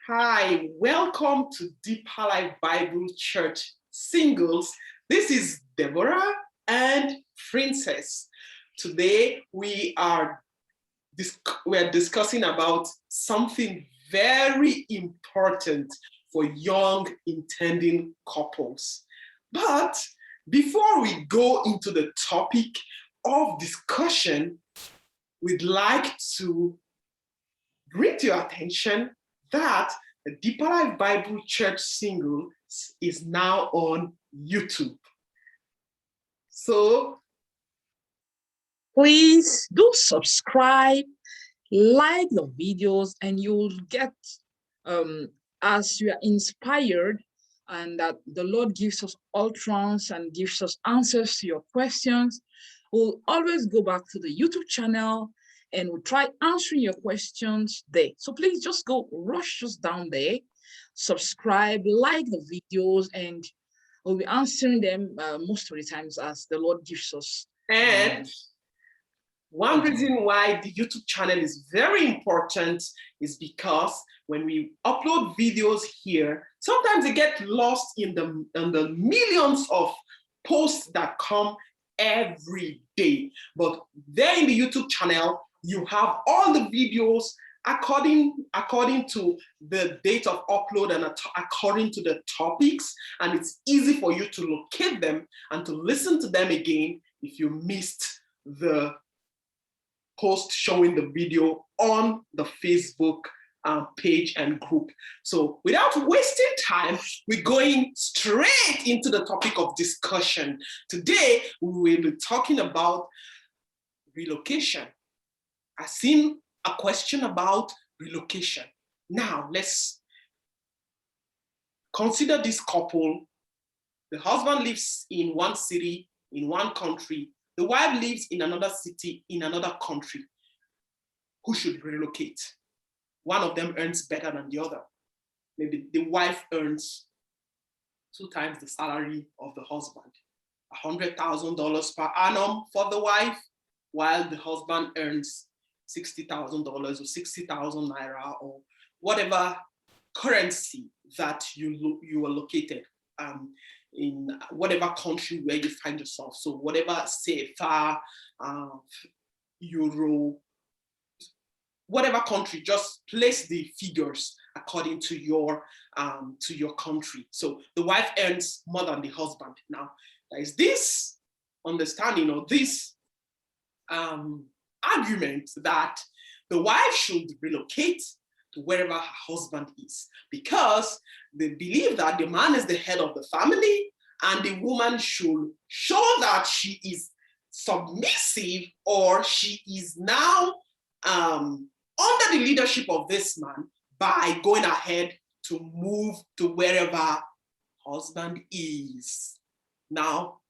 Hi, welcome to Deeper Life Bible Church Singles. This is Deborah and Princess. Today we are discussing about something very important for young intending couples. But before we go into the topic of discussion, we'd like to bring to your attention that the Deeper Life Bible Church single is now on YouTube. So please do subscribe, like the videos, and you'll get as you are inspired and that the Lord gives us utterance and gives us answers to your questions. We'll always go back to the YouTube channel and we'll try answering your questions there. So please just go rush us down there, subscribe, like the videos, and we'll be answering them most of the times as the Lord gives us. And one reason why the YouTube channel is very important is because when we upload videos here, sometimes they get lost in the millions of posts that come every day. But there in the YouTube channel, you have all the videos according to the date of upload and according to the topics, and it's easy for you to locate them and to listen to them again if you missed the post showing the video on the Facebook page and group. So without wasting time, we're going straight into the topic of discussion. Today, we will be talking about relocation. I've seen a question about relocation. Now, let's consider this couple. The husband lives in one city, in one country. The wife lives in another city, in another country. Who should relocate? One of them earns better than the other. Maybe the wife earns 2 times the salary of the husband, $100,000 per annum for the wife, while the husband earns $60,000 or 60,000 naira or whatever currency that you are located in whatever country where you find yourself. So whatever CFA, Euro, whatever country, just place the figures according to your country. So the wife earns more than the husband. Now, there is this understanding or this argument that the wife should relocate to wherever her husband is, because they believe that the man is the head of the family and the woman should show that she is submissive or she is now under the leadership of this man by going ahead to move to wherever husband is. Now,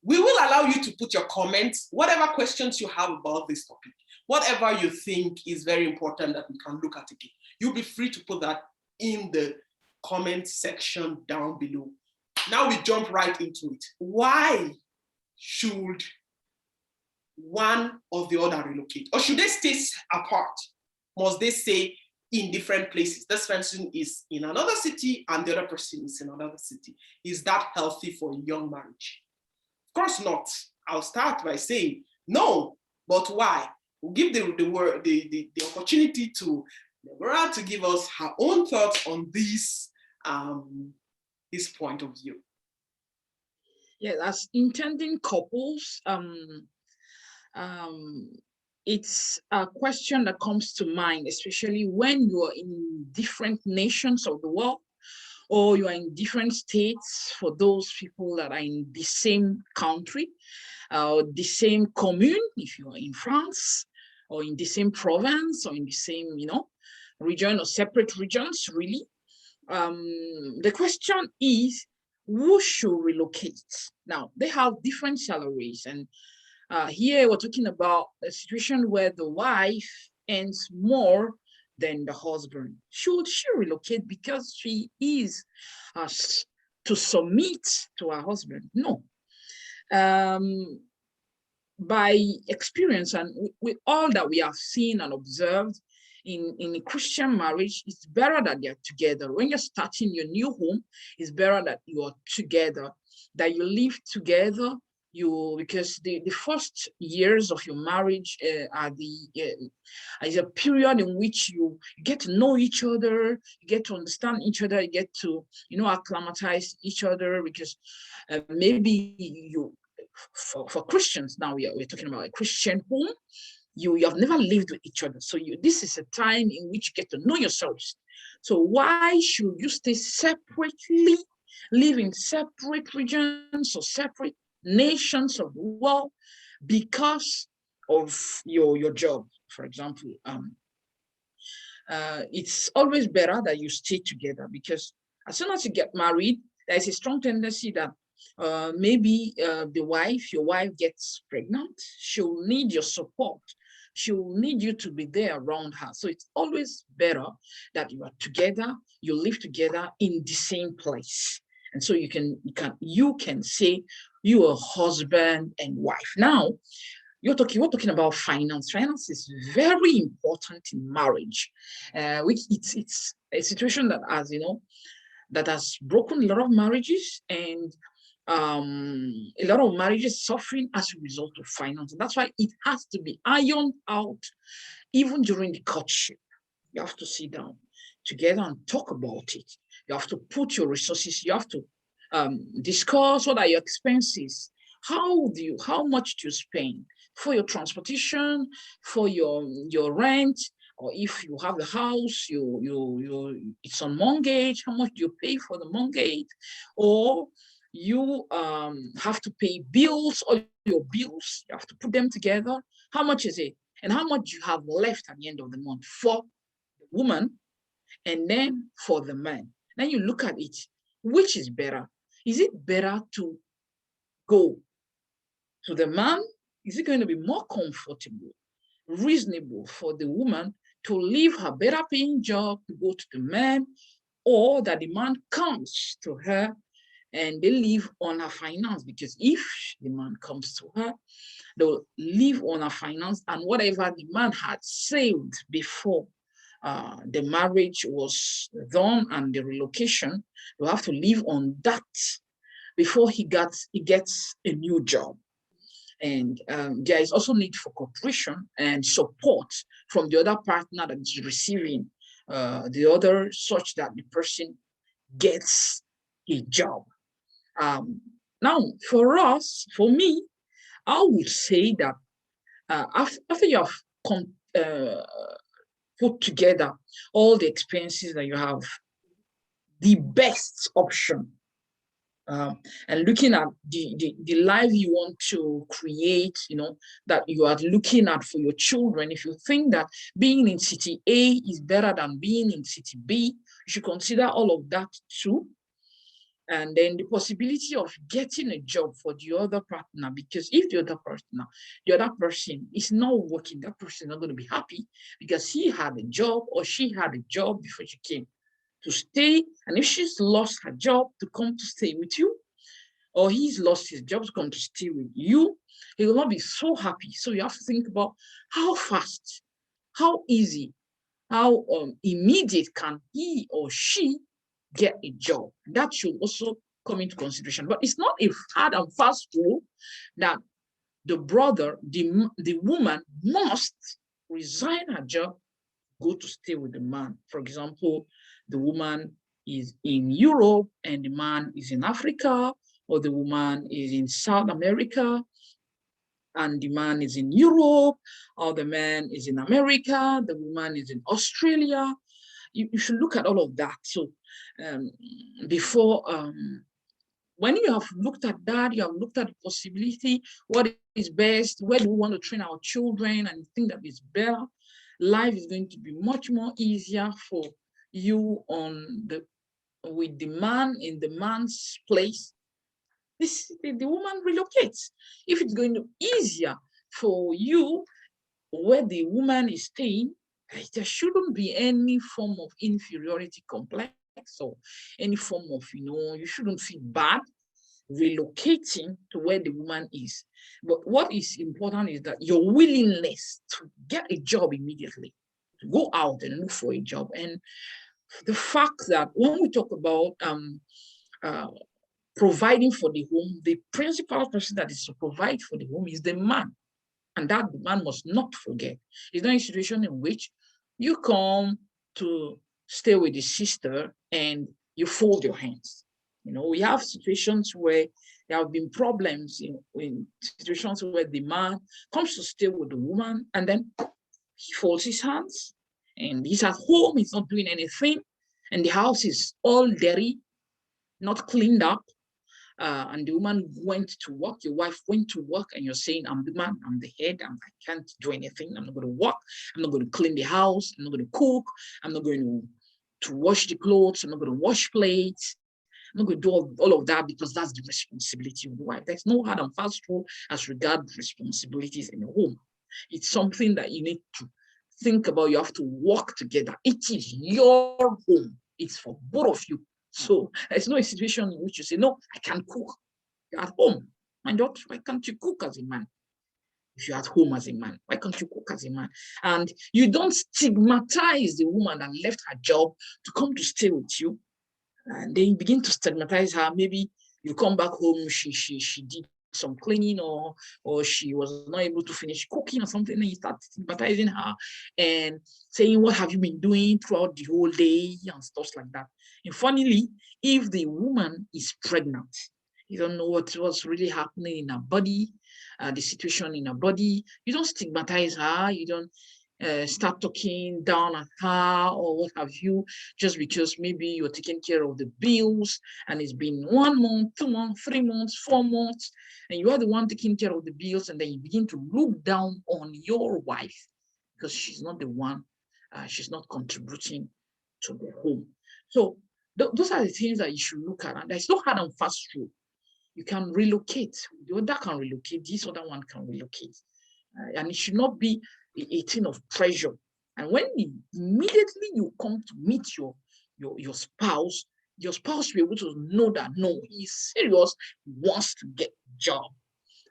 we will allow you to put your comments, whatever questions you have about this topic, whatever you think is very important that we can look at again. You'll be free to put that in the comment section down below. Now we jump right into it. Why should one or the other relocate? Or should they stay apart? Must they stay in different places? This person is in another city and the other person is in another city. Is that healthy for a young marriage? Of course not. I'll start by saying no, but why? We'll give the opportunity to Deborah to give us her own thoughts on this point of view. Yeah, as intending couples, it's a question that comes to mind, especially when you are in different nations of the world, or you are in different states for those people that are in the same country, the same commune, if you are in France, or in the same province, or in the same, region or separate regions, really. The question is, who should relocate? Now, they have different salaries, and here we're talking about a situation where the wife earns more than the husband. Should she relocate because she is to submit to her husband? No. By experience and with all that we have seen and observed, in a Christian marriage, it's better that they're together. When you're starting your new home, it's better that you are together, that you live together. Because the first years of your marriage is a period in which you get to know each other, you get to understand each other, you get to acclimatize each other, because maybe for Christians now, we're talking about a Christian home. You have never lived with each other, so this is a time in which you get to know yourselves. So why should you stay separately, live in separate regions or separate nations of the world because of your job, for example? It's always better that you stay together, because as soon as you get married, there's a strong tendency that maybe your wife gets pregnant. She'll need your support. She'll need you to be there around her. So it's always better that you are together, you live together in the same place. And so you can say you are husband and wife. Now, we're talking about finance. Finance is very important in marriage. Which it's a situation that has broken a lot of marriages, and a lot of marriages suffering as a result of finance. And that's why it has to be ironed out even during the courtship. You have to sit down together and talk about it. You have to put your resources. You have to discuss what are your expenses. How much do you spend for your transportation, for your rent, or if you have the house, it's on mortgage. How much do you pay for the mortgage, or you have to pay bills, all your bills. You have to put them together. How much is it, and how much you have left at the end of the month for the woman, and then for the man. Then you look at it. Which is better? Is it better to go to the man? Is it going to be more comfortable, reasonable for the woman to leave her better paying job to go to the man, or that the man comes to her and they live on her finance? Because if the man comes to her, they'll live on her finance, and whatever the man had saved before the marriage was done and the relocation, you have to live on that before he gets a new job. And there is also need for cooperation and support from the other partner that is receiving the other, such that the person gets a job. Now, for me, I would say that after you have put together all the expenses that you have, the best option, and looking at the life you want to create, that you are looking at for your children. If you think that being in city A is better than being in city B, you should consider all of that too. And then the possibility of getting a job for the other partner, because if the other person is not working, that person is not going to be happy, because he had a job or she had a job before she came to stay. And if she's lost her job to come to stay with you, or he's lost his job to come to stay with you, he will not be so happy. So you have to think about how fast, how easy, how immediate can he or she get a job. That should also come into consideration. But it's not a hard and fast rule that the woman must resign her job, go to stay with the man. For example, the woman is in Europe and the man is in Africa, or the woman is in South America and the man is in Europe, or the man is in America, the woman is in Australia. You should look at all of that. So before, when you have looked at that, you have looked at the possibility, what is best, where do we want to train our children, and think that is better, life is going to be much more easier for you with the man in the man's place. The woman relocates. If it's going to be easier for you where the woman is staying, there shouldn't be any form of inferiority complex or any form of, you shouldn't feel bad relocating to where the woman is. But what is important is that your willingness to get a job immediately, to go out and look for a job. And the fact that when we talk about uh, providing for the home, the principal person that is to provide for the home is the man. And that the man must not forget. It's not a situation in which you come to stay with the sister and you fold your hands. We have situations where there have been problems in situations where the man comes to stay with the woman and then he folds his hands and he's at home, he's not doing anything, and the house is all dirty, not cleaned up, and the woman went to work, your wife went to work, and you're saying, I'm the man, I'm the head, I can't do anything, I'm not going to work, I'm not going to clean the house, I'm not going to cook, I'm not going to wash the clothes, I'm not going to wash plates, I'm not going to do all of that because that's the responsibility of the wife. There's no hard and fast rule as regards responsibilities in a home. It's something that you need to think about. You have to work together. It is your home. It's for both of you. So there's no situation in which you say, no, I can't cook. You're at home. My daughter, why can't you cook as a man? If you're at home as a man, why can't you cook as a man? And you don't stigmatize the woman that left her job to come to stay with you. And then you begin to stigmatize her. Maybe you come back home, she did some cleaning or she was not able to finish cooking or something, and you start stigmatizing her and saying, what have you been doing throughout the whole day and stuff like that. And funnily, if the woman is pregnant, you don't know what's really happening in her body, the situation in her body, you don't stigmatize her, you don't start talking down at her or what have you, just because maybe you're taking care of the bills and it's been 1 month, 2 months, 3 months, 4 months, and you are the one taking care of the bills, and then you begin to look down on your wife because she's not the one, she's not contributing to the home. So those are the things that you should look at, and there's no hard and fast rule. You can relocate. The other can relocate. This other one can relocate. And it should not be a thing of pressure. And when immediately you come to meet your spouse will be able to know that, no, he's serious, he wants to get a job.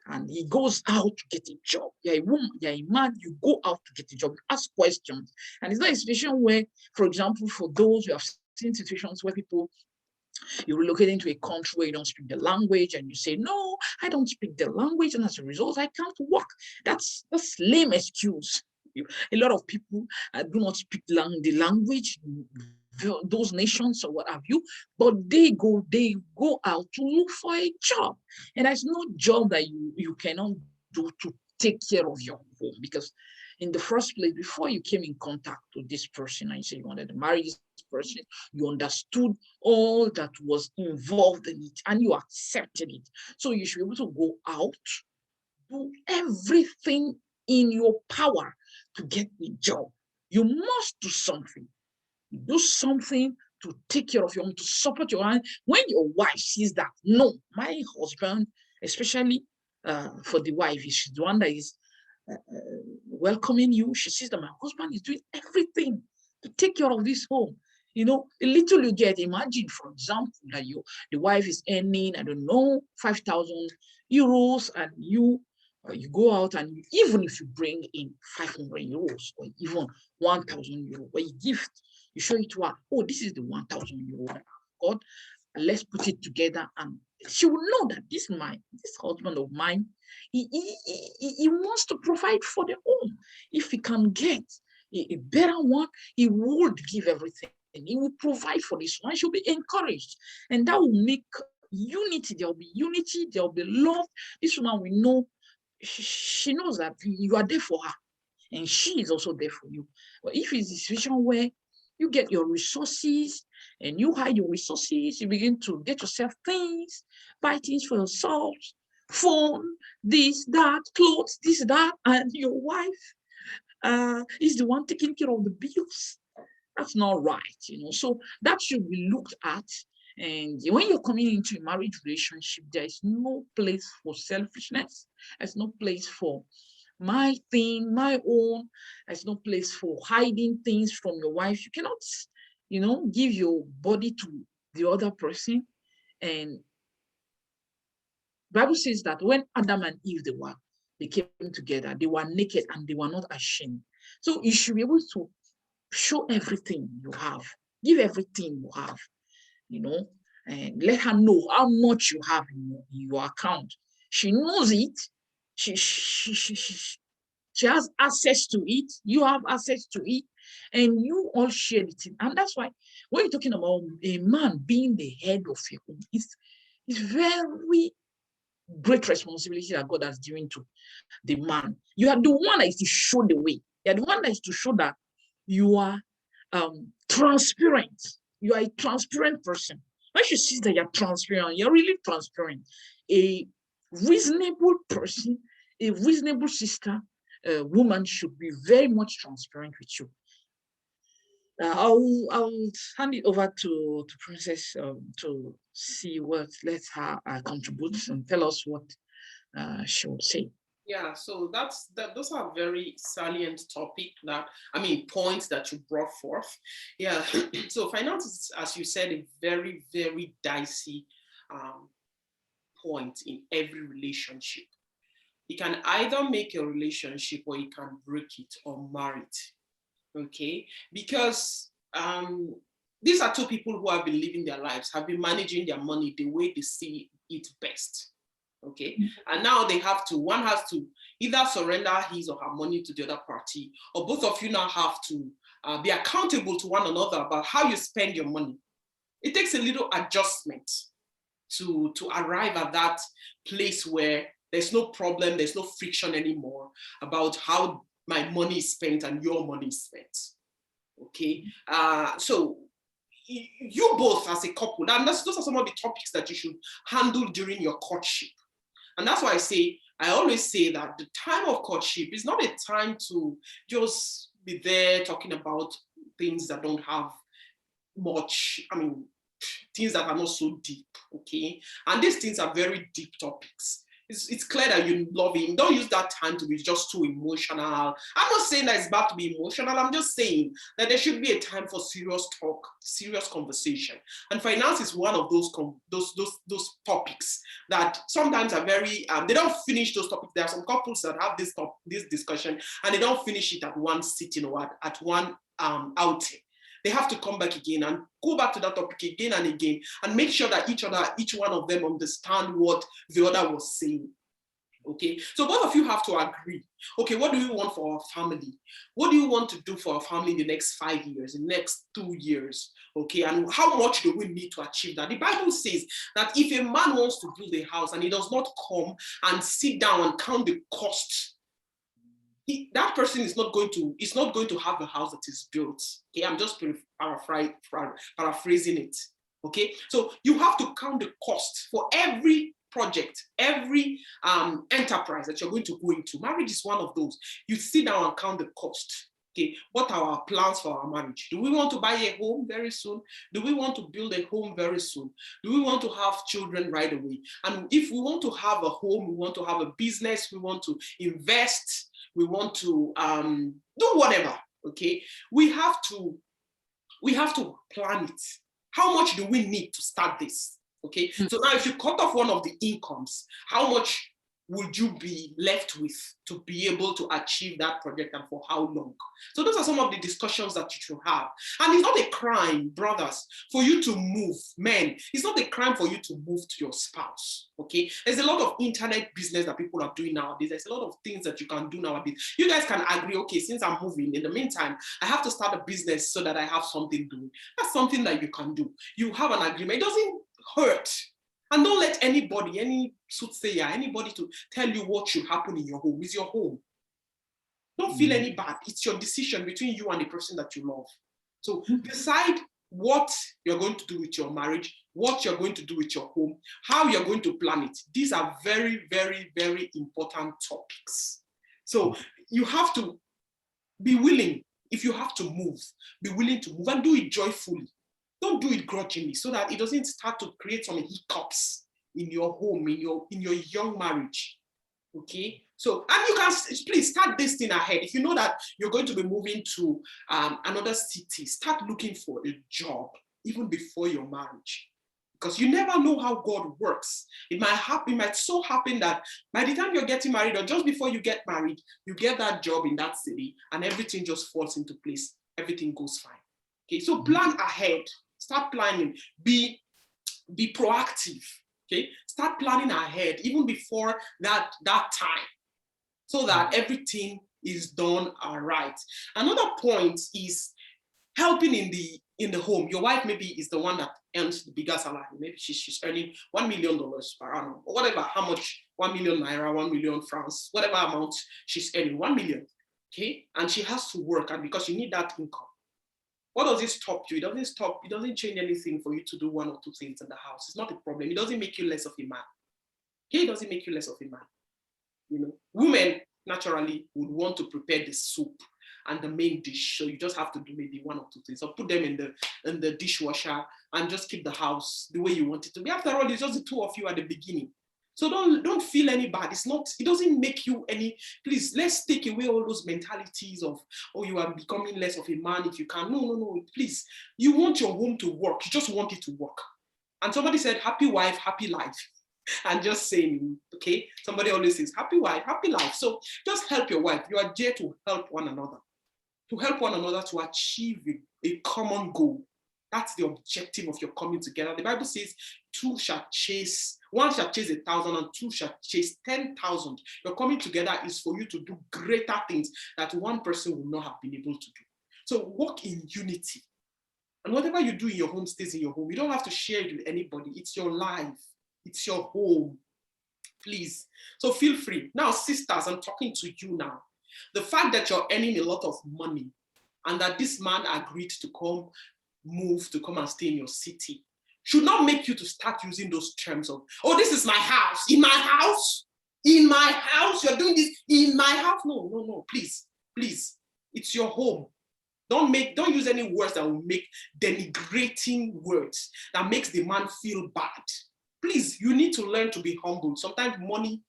And he goes out to get a job. You're a woman, you're a man, you go out to get a job, you ask questions. And it's not a situation where, for example, for those who have seen situations where you relocate into a country where you don't speak the language and you say, no, I don't speak the language, and as a result, I can't work. That's lame excuse. A lot of people do not speak the language, those nations or what have you, but they go out to look for a job. And there's no job that you cannot do to take care of your home, because in the first place, before you came in contact with this person and you said you wanted to marry this person, you understood all that was involved in it and you accepted it. So you should be able to go out, do everything in your power to get a job. You must do something. Do something to take care of your home, to support your home. When your wife sees that, no, my husband, especially for the wife, she's the one that is welcoming you. She sees that my husband is doing everything to take care of this home. The little you get, imagine, for example, that the wife is earning, I don't know, 5,000 euros, and you go out and even if you bring in 500 euros or even 1,000 euros, or you gift, you show it to her, oh, this is the 1,000 euro that I've got, and let's put it together, and she will know that this husband of mine, he wants to provide for the home. If he can get a better one, he would give everything. He will provide for this one. She'll be encouraged. And that will make unity. There will be unity. There will be love. This woman will know, she knows that you are there for her. And she is also there for you. But if it's a situation where you get your resources and you hide your resources, you begin to get yourself things, buy things for yourself, phone, this, that, clothes, this, that, and your wife is the one taking care of the bills. That's not right, So that should be looked at. And when you're coming into a marriage relationship, there is no place for selfishness. There's no place for my thing, my own. There's no place for hiding things from your wife. You cannot, give your body to the other person. And Bible says that when Adam and Eve they came together, they were naked and they were not ashamed. So you should be able to show everything you have, give everything you have, and let her know how much you have in your account. She knows it. She has access to it. You have access to it, and you all share it. And that's why when you're talking about a man being the head of your home, it's very great responsibility that God has given to the man. You are the one that is to show the way. You are the one that is to show that you are transparent. You are a transparent person. When she sees that you're transparent, you're really transparent. A reasonable person, a reasonable sister, woman should be very much transparent with you. I'll hand it over to Princess to see what let her contribute and tell us what she would say. Yeah, so those are very salient points that you brought forth. Yeah, so finance is, as you said, a very, very dicey point in every relationship. It can either make a relationship or it can break it or mar it. Okay, because these are two people who have been living their lives, have been managing their money the way they see it best. Okay, and now one has to either surrender his or her money to the other party, or both of you now have to be accountable to one another about how you spend your money. It takes a little adjustment to arrive at that place where there's no problem, there's no friction anymore about how my money is spent and your money is spent. Okay, so you both as a couple, and those are some of the topics that you should handle during your courtship. And that's why I always say that the time of courtship is not a time to just be there talking about things that don't have much, things that are not so deep, okay? And these things are very deep topics. It's clear that you love him. Don't use that time to be just too emotional. I'm not saying that it's bad to be emotional. I'm just saying that there should be a time for serious talk, serious conversation. And finance is one of those topics that sometimes are very, they don't finish those topics. There are some couples that have this discussion and they don't finish it at one sitting or at one outing. They have to come back again and go back to that topic again and again and make sure that each one of them understand what the other was saying. Okay, so both of you have to agree. Okay, what do we want for our family? What do you want to do for our family in the next 5 years, in the next 2 years? Okay, and how much do we need to achieve that? The Bible says that if a man wants to build a house and he does not come and sit down and count the cost, that person is not going to have a house that is built. Okay, I'm just paraphrasing it. Okay, so you have to count the cost for every project, every enterprise that you're going to go into. Marriage is one of those. You sit down and count the cost. Okay, what are our plans for our marriage? Do we want to buy a home very soon? Do we want to build a home very soon? Do we want to have children right away? And if we want to have a home, we want to have a business, we want to invest, we want to do whatever, okay? We have to plan it. How much do we need to start this? Okay, so now if you cut off one of the incomes, how much would you be left with to be able to achieve that project, and for how long? So those are some of the discussions that you should have. And it's not a crime, brothers, for you to move. Men, it's not a crime for you to move to your spouse, okay? There's a lot of internet business that people are doing nowadays. There's a lot of things that you can do nowadays. You guys can agree, okay, since I'm moving, in the meantime, I have to start a business so that I have something doing. That's something that you can do. You have an agreement. It doesn't hurt. And don't let anybody, any soothsayer, anybody to tell you what should happen in your home. It's your home. Don't feel any bad. It's your decision between you and the person that you love. So decide what you're going to do with your marriage, what you're going to do with your home, how you're going to plan it. These are very, very, very important topics. So you have to be willing, if you have to move, be willing to move and do it joyfully. Don't do it grudgingly so that it doesn't start to create some hiccups in your home, in your young marriage. Okay, so, and you can please start this thing ahead. If you know that you're going to be moving to another city, start looking for a job even before your marriage, because you never know how God works. It might so happen that by the time you're getting married or just before you get married, you get that job in that city and everything just falls into place. everything goes fine. Okay, so plan ahead. Start planning. Be proactive. Okay, start planning ahead even before that time, so that everything is done all right. Another point is helping in the home. Your wife maybe is the one that earns the bigger salary. Maybe she's earning $1 million per annum, or whatever, how much, 1 million naira, 1 million francs, whatever amount she's earning, 1 million. Okay, and she has to work, and because you need that income. What does it stop you? It doesn't stop, it doesn't change anything for you to do one or two things in the house. It's not a problem. It doesn't make you less of a man. Okay, it doesn't make you less of a man. You know, women naturally would want to prepare the soup and the main dish, so you just have to do maybe one or two things, or put them in the dishwasher and just keep the house the way you want it to be. After all, it's just the two of you at the beginning, so don't feel any bad. It doesn't make you any. Please, let's take away all those mentalities of, oh, you are becoming less of a man if you can. No, please, you want your home to work. You just want it to work. And somebody said, happy wife, happy life. And just saying, okay, somebody always says, happy wife, happy life. So just help your wife. You are there to help one another, to achieve a common goal. That's the objective of your coming together. The Bible says, one shall chase 1,000 and two shall chase 10,000. Your coming together is for you to do greater things that one person will not have been able to do. So walk in unity. And whatever you do in your home stays in your home. You don't have to share it with anybody. It's your life. It's your home. Please. So feel free. Now, sisters, I'm talking to you now. The fact that you're earning a lot of money and that this man agreed to come and stay in your city should not make you to start using those terms of, oh, this is my house. In my house, you're doing this in my house. No, please. It's your home. Don't use any words that will make denigrating words that makes the man feel bad. Please, you need to learn to be humble. Sometimes money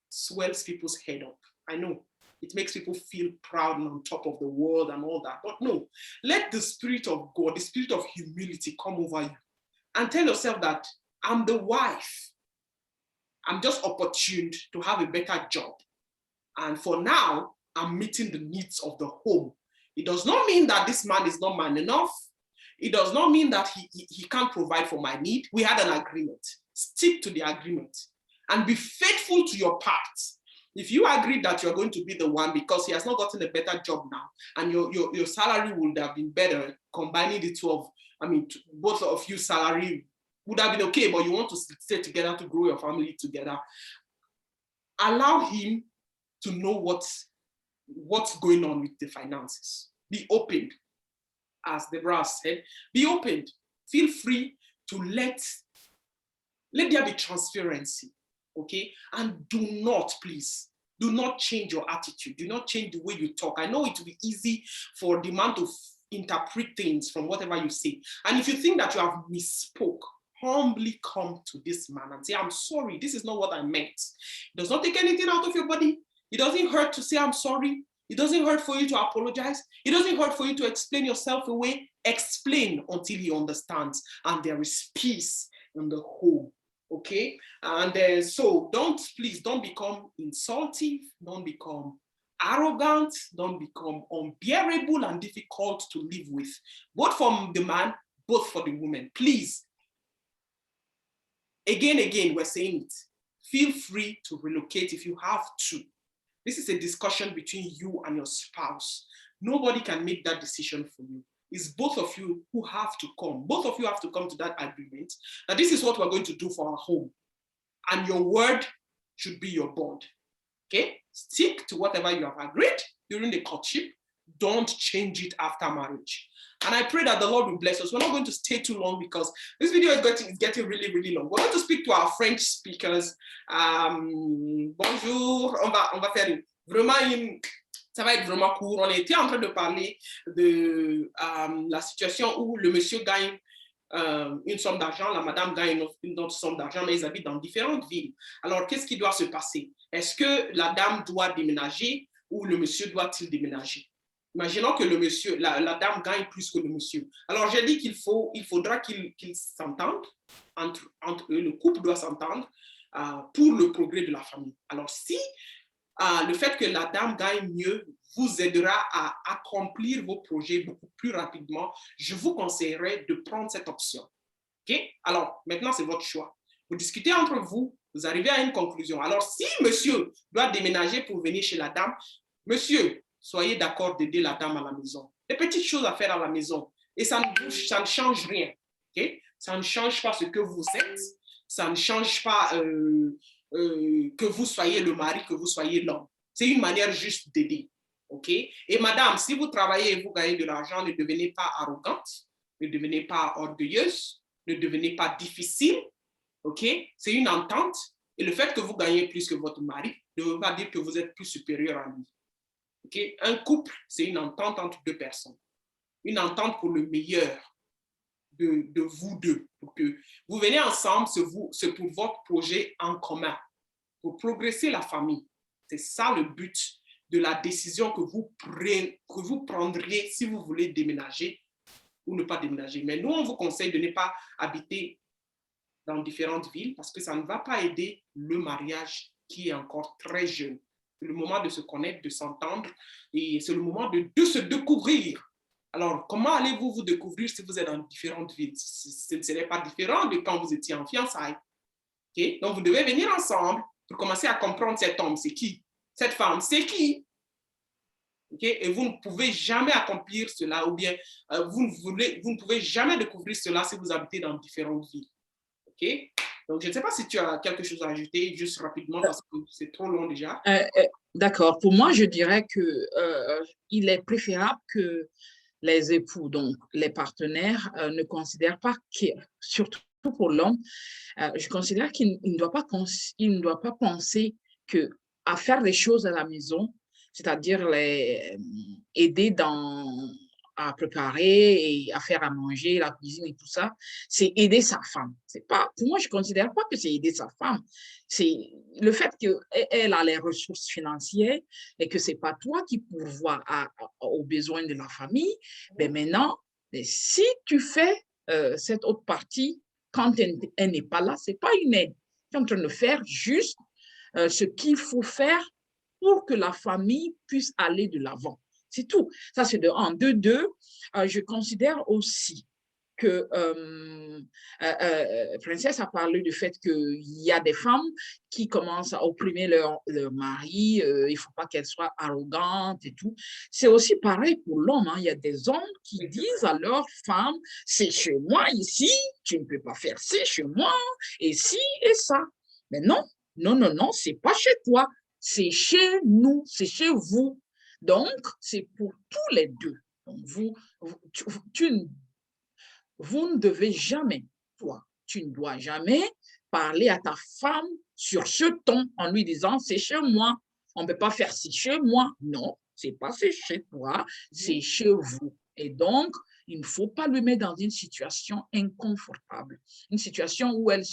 swells people's head up. I know. It makes people feel proud and on top of the world and all that. But no, let the Spirit of God, the Spirit of humility come over you. And tell yourself that I'm the wife. I'm just opportuned to have a better job. And for now, I'm meeting the needs of the home. It does not mean that this man is not man enough. It does not mean that he can't provide for my need. We had an agreement. Stick to the agreement and be faithful to your part. If you agree that you're going to be the one because he has not gotten a better job now, and your salary would have been better, combining the two of, both of you salary would have been okay, but you want to stay together to grow your family together, allow him to know what's going on with the finances. Be open. As Deborah said, be open. Feel free to let there be transparency, okay? And do not change your attitude. Do not change the way you talk. I know it will be easy for the man to interpret things from whatever you say. And if you think that you have misspoke, humbly come to this man and say, I'm sorry, this is not what I meant. It does not take anything out of your body. It doesn't hurt to say, I'm sorry. It doesn't hurt for you to apologize. It doesn't hurt for you to explain yourself away. Explain until he understands, and there is peace in the home. Okay? And so please don't become insultive. Don't become arrogant. Don't become unbearable and difficult to live with. Both from the man, both for the woman. Please. Again, we're saying it. Feel free to relocate if you have to. This is a discussion between you and your spouse. Nobody can make that decision for you. It's both of you who have to come. Both of you have to come to that agreement that this is what we're going to do for our home. And your word should be your bond. Okay? Stick to whatever you have agreed during the courtship. Don't change it after marriage. And I pray that the Lord will bless us. We're not going to stay too long because this video is getting really, really long. We're going to speak to our French speakers. Bonjour, on va faire ça va être vraiment court. On était en train de parler de la situation où le monsieur gagne une somme d'argent, la madame gagne une autre somme d'argent, mais ils habitent dans différentes villes. Alors, qu'est-ce qui doit se passer? Est-ce que la dame doit déménager ou le monsieur doit-il déménager? Imaginons que le monsieur, la dame gagne plus que le monsieur. Alors, j'ai dit qu'il faudra qu'ils s'entendent entre eux. Le couple doit s'entendre pour le progrès de la famille. Alors, si le fait que la dame gagne mieux vous aidera à accomplir vos projets beaucoup plus rapidement, je vous conseillerais de prendre cette option. OK? Alors, maintenant, c'est votre choix. Vous discutez entre vous, vous arrivez à une conclusion. Alors, si monsieur doit déménager pour venir chez la dame, monsieur, soyez d'accord d'aider la dame à la maison. Des petites choses à faire à la maison. Et ça ne change rien. Okay? Ça ne change pas ce que vous êtes. Ça ne change pas que vous soyez le mari, que vous soyez l'homme. C'est une manière juste d'aider. Okay? Et madame, si vous travaillez et vous gagnez de l'argent, ne devenez pas arrogante, ne devenez pas orgueilleuse, ne devenez pas difficile. Okay? C'est une entente. Et le fait que vous gagnez plus que votre mari ne veut pas dire que vous êtes plus supérieur à lui. Okay? Un couple, c'est une entente entre deux personnes. Une entente pour le meilleur de vous deux. Pour que vous venez ensemble, c'est pour votre projet en commun, pour progresser la famille. C'est ça le but de la décision que vous prendriez si vous voulez déménager ou ne pas déménager. Mais nous, on vous conseille de ne pas habiter dans différentes villes parce que ça ne va pas aider le mariage qui est encore très jeune. C'est le moment de se connaître, de s'entendre et c'est le moment de se découvrir. Alors, comment allez-vous vous découvrir si vous êtes dans différentes villes? Ce ne serait pas différent de quand vous étiez en fiançailles. Okay? Donc, vous devez venir ensemble pour commencer à comprendre cet homme, c'est qui? Cette femme, c'est qui? Okay? Et vous ne pouvez jamais accomplir cela ou bien vous ne pouvez jamais découvrir cela si vous habitez dans différentes villes. OK? Donc, je ne sais pas si tu as quelque chose à ajouter juste rapidement parce que c'est trop long déjà. D'accord. Pour moi, je dirais que il est préférable que les époux, donc les partenaires, ne considèrent pas, surtout pour l'homme, je considère qu'il ne doit pas penser que à faire des choses à la maison, c'est-à-dire aider à préparer et à faire à manger, la cuisine et tout ça, c'est aider sa femme. C'est pas, pour moi, je ne considère pas que c'est aider sa femme. C'est le fait qu'elle a les ressources financières et que ce n'est pas toi qui pourvois aux besoins de la famille. Mais maintenant, si tu fais cette autre partie, quand elle n'est pas là, ce n'est pas une aide. Tu es en train de faire juste ce qu'il faut faire pour que la famille puisse aller de l'avant. C'est tout. Ça, c'est de 1. De 2, je considère aussi que Princesse a parlé du fait qu'il y a des femmes qui commencent à opprimer leur mari, il ne faut pas qu'elles soient arrogantes et tout. C'est aussi pareil pour l'homme. Hein. Il y a des hommes qui disent à leur femme, c'est chez moi ici, tu ne peux pas faire ci chez moi, et ci et ça. Mais non, non, non, non, c'est pas chez toi, c'est chez nous, c'est chez vous. Donc, c'est pour tous les deux. Donc, vous ne devez jamais, toi, tu ne dois jamais parler à ta femme sur ce ton en lui disant c'est chez moi, on ne peut pas faire ci chez moi. Non, c'est pas chez toi, c'est chez vous. Et donc, il ne faut pas lui mettre dans une situation inconfortable, une situation où elle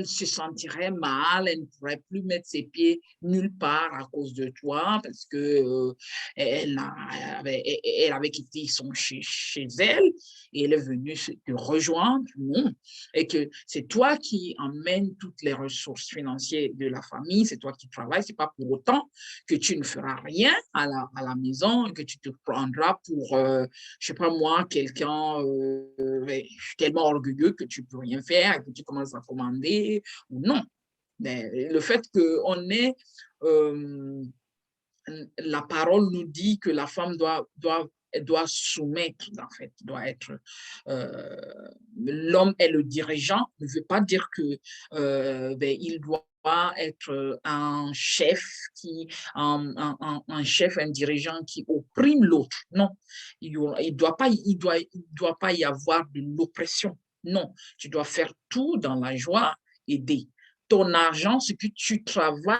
se sentirait mal, elle ne pourrait plus mettre ses pieds nulle part à cause de toi parce que elle avait quitté chez elle et elle est venue te rejoindre, non. Et que c'est toi qui emmènes toutes les ressources financières de la famille, c'est toi qui travailles, c'est pas pour autant que tu ne feras rien à la maison et que tu te prendras pour, je sais pas moi, quelqu'un tellement orgueilleux que tu peux rien faire et que tu commences à commander ou non. Mais le fait qu'on ait la parole nous dit que la femme doit soumettre, en fait, doit être, l'homme est le dirigeant, ne veut pas dire que il doit être un chef un chef, un dirigeant qui opprime l'autre. Non, il doit pas y avoir de l'oppression. Non, tu dois faire tout dans la joie, aider. Ton argent, ce que tu travailles,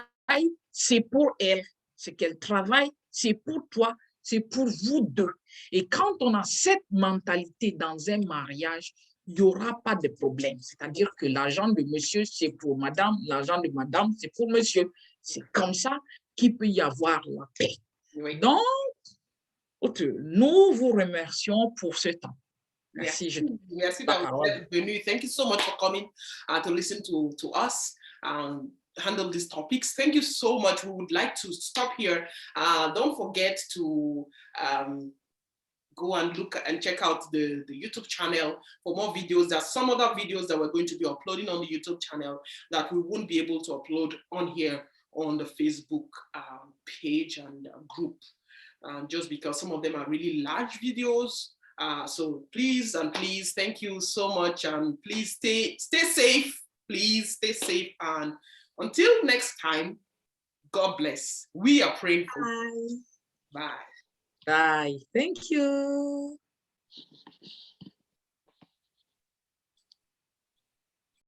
c'est pour elle. Ce qu'elle travaille, c'est pour toi, c'est pour vous deux. Et quand on a cette mentalité dans un mariage, il n'y aura pas de problème. C'est-à-dire que l'argent de monsieur, c'est pour madame, l'argent de madame, c'est pour monsieur. C'est comme ça qu'il peut y avoir la paix. Oui. Donc, nous vous remercions pour ce temps. Merci. Merci d'avoir venu. Thank you so much for coming to listen to us. handle these topics. Thank you so much. We would like to stop here. Don't forget to go and look and check out the YouTube channel for more videos. There's some other videos that we're going to be uploading on the YouTube channel that we won't be able to upload on here on the Facebook page and group, just because some of them are really large videos. So please, thank you so much, and please stay safe. Please stay safe, and until next time, God bless. We are praying for you. Bye. Bye. Thank you.